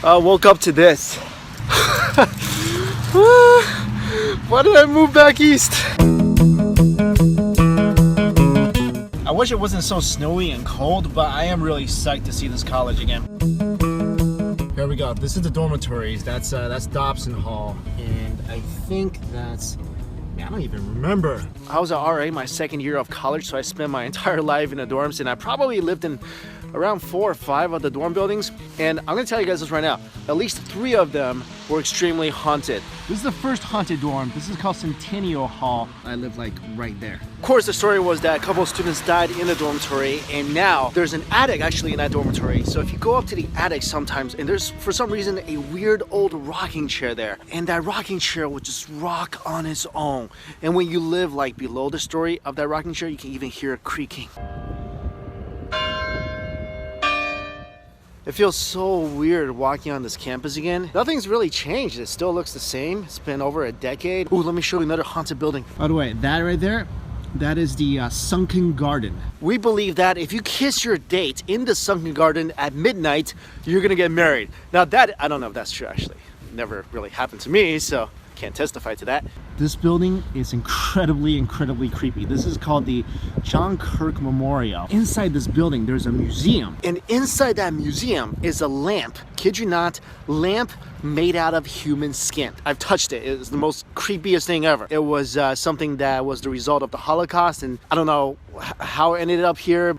I woke up to this. Why did I move back east? I wish it wasn't so snowy and cold, but I am really psyched to see this college again. Here we go. This is the dormitories. That's Dobson Hall, and I think that's. I don't even remember. I was an RA my second year of college, so I spent my entire life in the dorms, and I probably lived in around 4 or 5 of the dorm buildings. And I'm gonna tell you guys this right now. At least 3 of them were extremely haunted. This is the first haunted dorm. This is called Centennial Hall. I live like right there. Of course, the story was that a couple of students died in the dormitory, and now there's an attic actually in that dormitory. So if you go up to the attic sometimes, and there's for some reason a weird old rocking chair there, and that rocking chair would just rock on its own. And when you live like below the story of that rocking chair, you can even hear it creaking. It feels so weird walking on this campus again. Nothing's really changed. It still looks the same. It's been over a decade. Ooh, let me show you another haunted building. By the way, that right there, that is the Sunken Garden. We believe that if you kiss your date in the Sunken Garden at midnight, you're gonna get married. Now that, I don't know if that's true actually. It never really happened to me, so can't testify to that. This building is incredibly creepy. This is called the John Kirk Memorial. Inside this building, there's a museum. And inside that museum is a lamp. Kid you not, lamp made out of human skin. I've touched it. It was the most creepiest thing ever. It was something that was the result of the Holocaust, and I don't know how it ended up here.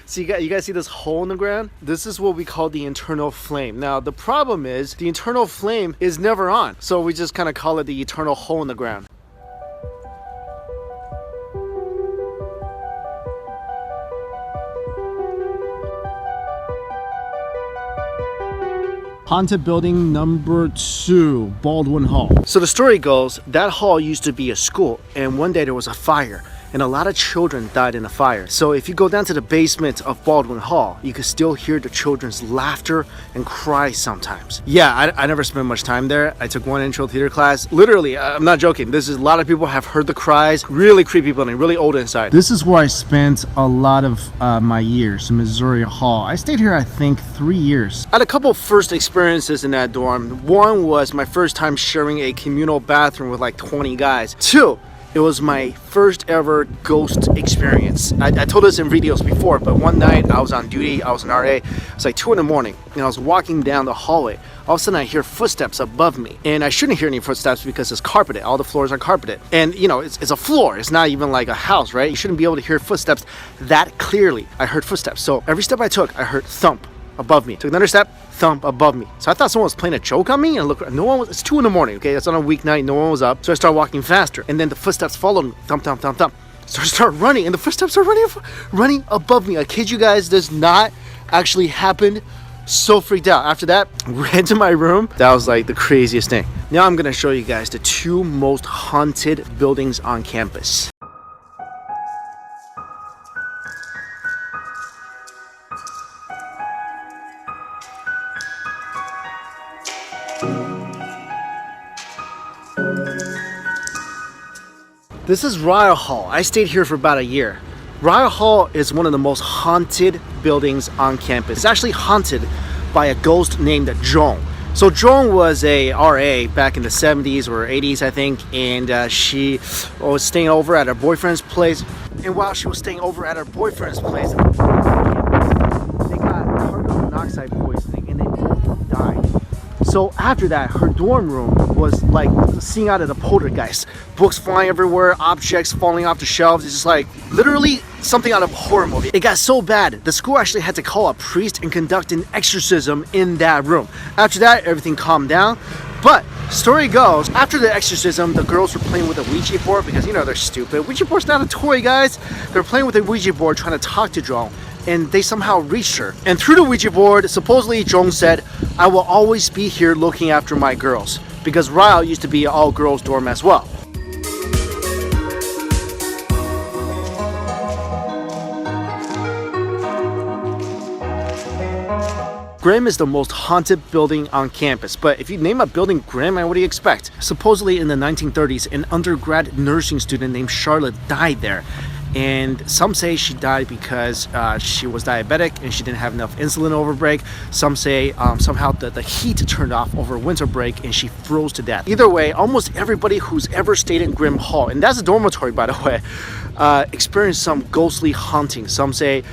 So you guys see this hole in the ground? This is what we call the internal flame. Now the problem is the internal flame is never on, so we just kind of call it the eternal hole in the ground. Haunted building number 2, Baldwin Hall. So the story goes, that hall used to be a school, and one day there was a fire, and a lot of children died in the fire. So if you go down to the basement of Baldwin Hall, you can still hear the children's laughter and cry sometimes. Yeah, I never spent much time there. I took one intro theater class. Literally, I'm not joking. This is a lot of people have heard the cries. Really creepy building, really old inside. This is where I spent a lot of my years, Missouri Hall. I stayed here, I think, 3 years. I had a couple first experiences in that dorm. One was my first time sharing a communal bathroom with like 20 guys. 2, it was my first ever ghost experience. I told this in videos before, but one night I was on duty, I was an RA, it's like 2 in the morning, and I was walking down the hallway. All of a sudden I hear footsteps above me, and I shouldn't hear any footsteps because it's carpeted, all the floors are carpeted. And you know, it's a floor, it's not even like a house, right? You shouldn't be able to hear footsteps that clearly. I heard footsteps, so every step I took, I heard thump above me. Took another step, thump above me. So I thought someone was playing a joke on me, and look, no one was. It's 2 in the morning, okay? It's on a weeknight, no one was up. So I started walking faster, and then the footsteps followed me. Thump, thump, thump, thump. So I start running, and the footsteps are running above me. I kid you guys, does not actually happen. So freaked out. After that, ran to my room. That was like the craziest thing. Now I'm gonna show you guys the 2 most haunted buildings on campus. This is Ryle Hall. I stayed here for about a year. Ryle Hall is one of the most haunted buildings on campus. It's actually haunted by a ghost named Joan. So Joan was a RA back in the 70s or 80s, I think, and she was staying over at her boyfriend's place. And while she was staying over at her boyfriend's place, they got carbon monoxide poisoning and they both died. So after that, her dorm room was like seeing out of the poltergeist. Books flying everywhere, objects falling off the shelves. It's just like literally something out of a horror movie. It got so bad, the school actually had to call a priest and conduct an exorcism in that room. After that, everything calmed down. But story goes, after the exorcism, the girls were playing with a Ouija board because, you know, they're stupid. Ouija board's not a toy, guys. They're playing with a Ouija board trying to talk to Joan, and they somehow reached her. And through the Ouija board, supposedly Joan said, "I will always be here looking after my girls," because Ryle used to be an all-girls dorm as well. Grimm is the most haunted building on campus, but if you name a building Grimm, what do you expect? Supposedly in the 1930s, an undergrad nursing student named Charlotte died there. and some say she died because she was diabetic and she didn't have enough insulin over break. Some say somehow the heat turned off over winter break and she froze to death. Either way, almost everybody who's ever stayed in Grimm Hall, and that's a dormitory by the way, experienced some ghostly haunting. Some say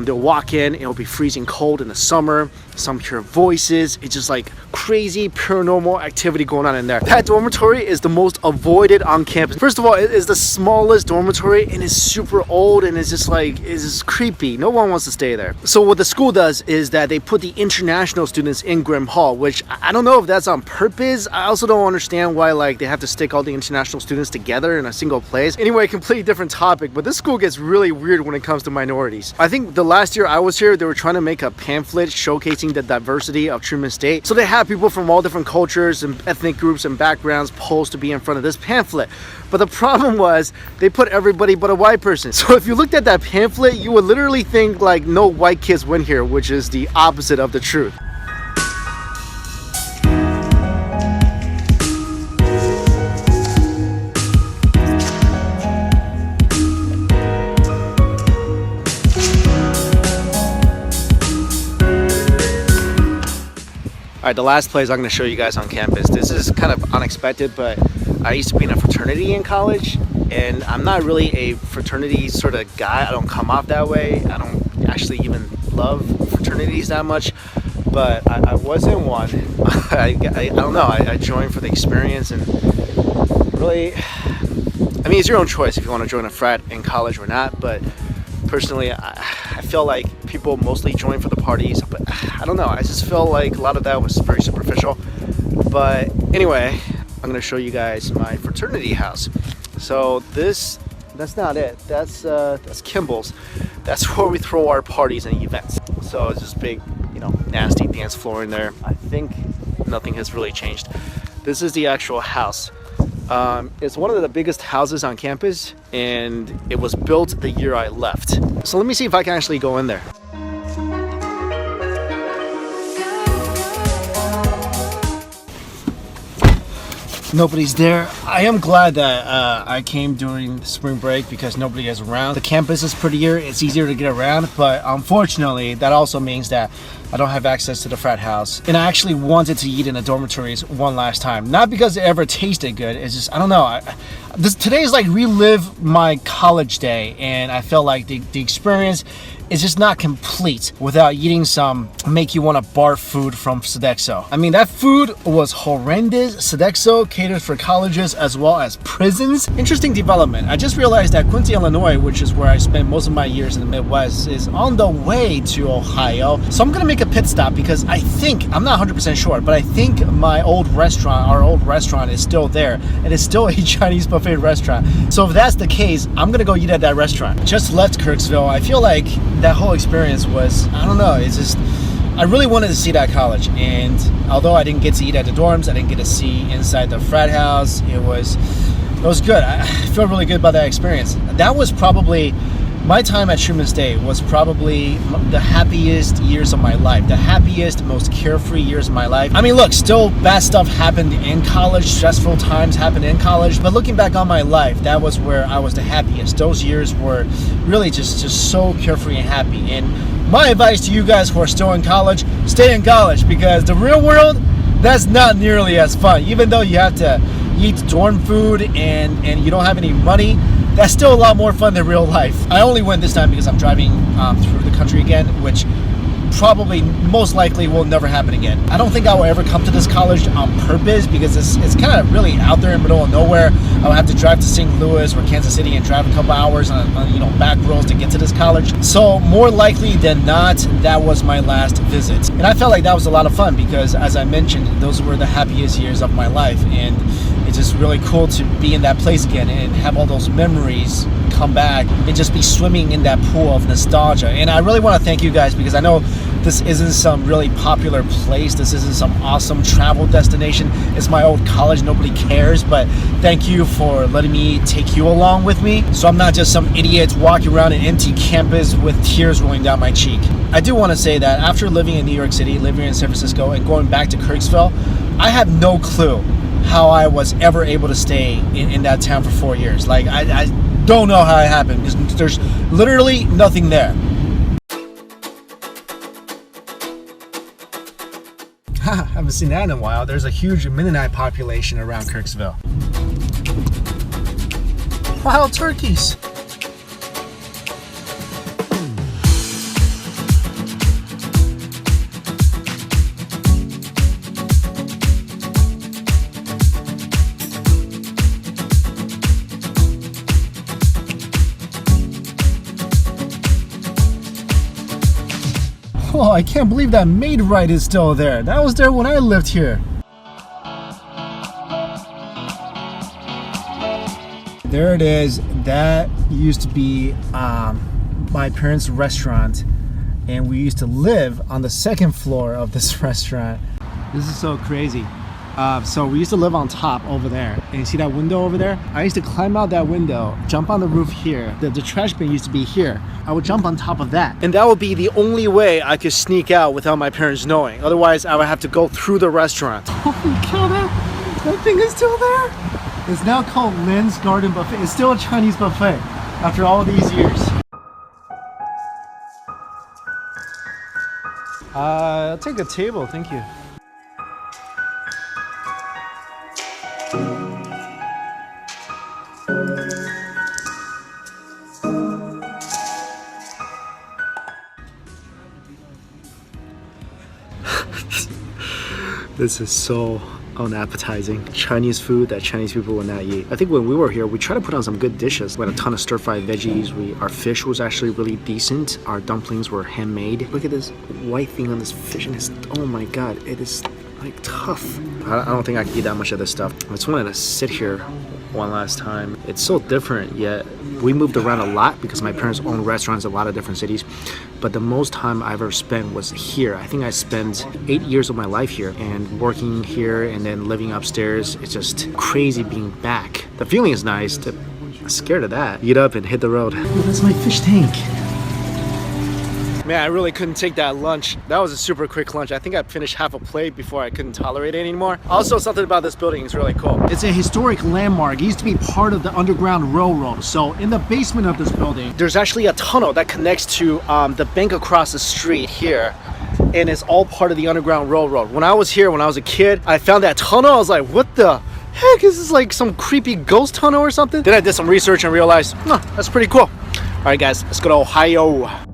they'll walk in, it'll be freezing cold in the summer. Some hear voices. It's just like crazy paranormal activity going on in there. That dormitory is the most avoided on campus. First of all, it is the smallest dormitory and it's super old and it's just like, it's just creepy. No one wants to stay there. So what the school does is that they put the international students in Grimm Hall, which I don't know if that's on purpose. I also don't understand why like they have to stick all the international students together in a single place. Anyway, completely different topic, but this school gets really weird when it comes to minorities. I think the last year I was here, they were trying to make a pamphlet showcasing the diversity of Truman State. So they have people from all different cultures and ethnic groups and backgrounds posed to be in front of this pamphlet. But the problem was they put everybody but a white person. So if you looked at that pamphlet, you would literally think like no white kids went here, which is the opposite of the truth. Alright, the last place I'm going to show you guys on campus. This is kind of unexpected, but I used to be in a fraternity in college, and I'm not really a fraternity sort of guy. I don't come off that way. I don't actually even love fraternities that much, but I was in one. I don't know. I joined for the experience, and really, I mean, it's your own choice if you want to join a frat in college or not, but personally, I feel like people mostly join for the parties, but I don't know. I just feel like a lot of that was very superficial. But anyway, I'm gonna show you guys my fraternity house. So that's not it. That's Kimball's. That's where we throw our parties and events. So it's this big, you know, nasty dance floor in there. I think nothing has really changed. This is the actual house. It's one of the biggest houses on campus, and it was built the year I left. So let me see if I can actually go in there. Nobody's there. I am glad that I came during spring break because nobody is around. The campus is prettier, it's easier to get around, but unfortunately that also means that I don't have access to the frat house. And I actually wanted to eat in the dormitories one last time. Not because it ever tasted good, it's just, I don't know. Today is like relive my college day, and I felt like the experience is just not complete without eating some make you want to barf food from Sodexo. I mean, that food was horrendous. Sodexo caters for colleges as well as prisons. Interesting development. I just realized that Quincy, Illinois, which is where I spent most of my years in the Midwest, is on the way to Ohio. So I'm gonna make a pit stop because I think, I'm not 100% sure, but I think my old restaurant, our old restaurant, is still there, and it's still a Chinese buffet restaurant. So if that's the case, I'm gonna go eat at that restaurant. Just left Kirsville. I feel like that whole experience was, I don't know, it's just, I really wanted to see that college, and although I didn't get to eat at the dorms, I didn't get to see inside the frat house. It was good. I feel really good about that experience. That was probably, my time at Truman State was probably the happiest years of my life, the happiest, most carefree years of my life. I mean, look, still bad stuff happened in college, stressful times happened in college, but looking back on my life, that was where I was the happiest. Those years were really just so carefree and happy. And my advice to you guys who are still in college, stay in college, because the real world, that's not nearly as fun. Even though you have to eat dorm food and you don't have any money, that's still a lot more fun than real life. I only went this time because I'm driving through the country again, which probably most likely will never happen again. I don't think I will ever come to this college on purpose because it's kind of really out there in the middle of nowhere. I would have to drive to St. Louis or Kansas City and drive a couple hours on back roads to get to this college. So more likely than not, that was my last visit. And I felt like that was a lot of fun because, as I mentioned, those were the happiest years of my life. And it's just really cool to be in that place again and have all those memories come back and just be swimming in that pool of nostalgia. And I really want to thank you guys because I know this isn't some really popular place. This isn't some awesome travel destination. It's my old college. Nobody cares. But thank you for letting me take you along with me, so I'm not just some idiot walking around an empty campus with tears rolling down my cheek. I do want to say that after living in New York City, living in San Francisco, and going back to Kirsville, I have no clue how I was ever able to stay in that town for 4 years. Like, don't know how it happened because there's literally nothing there. Haven't seen that in a while. There's a huge Mennonite population around Kirsville. Wild turkeys. Oh, I can't believe that Maid-Rite is still there. That was there when I lived here. There it is. That used to be my parents' restaurant, and we used to live on the second floor of this restaurant. This is so crazy. So we used to live on top over there, and you see that window over there? I used to climb out that window, jump on the roof here. The trash bin used to be here. I would jump on top of that, and that would be the only way I could sneak out without my parents knowing. Otherwise, I would have to go through the restaurant. Holy cow, that thing is still there. It's now called Lynn's Garden Buffet. It's still a Chinese buffet after all these years. I'll take a table, thank you. This is so unappetizing. Chinese food that Chinese people would not eat. I think when we were here, we tried to put on some good dishes. We had a ton of stir-fried veggies. Our fish was actually really decent. Our dumplings were handmade. Look at this white thing on this fish, and it's, oh my god, it is like tough. I don't think I can eat that much of this stuff. I just wanted to sit here one last time. It's so different, yet we moved around a lot because my parents own restaurants in a lot of different cities, but the most time I ever spent was here. I think I spent 8 years of my life here, and working here and then living upstairs. It's just crazy being back. The feeling is nice. I'm scared of that. Get up and hit the road. Oh, that's my fish tank. Man, I really couldn't take that lunch. That was a super quick lunch. I think I finished half a plate before I couldn't tolerate it anymore. Also, something about this building is really cool. It's a historic landmark. It used to be part of the Underground Railroad. So in the basement of this building, there's actually a tunnel that connects to the bank across the street here. And it's all part of the Underground Railroad. When I was here, when I was a kid, I found that tunnel. I was like, what the heck? Is this like some creepy ghost tunnel or something? Then I did some research and realized, that's pretty cool. All right, guys, let's go to Ohio.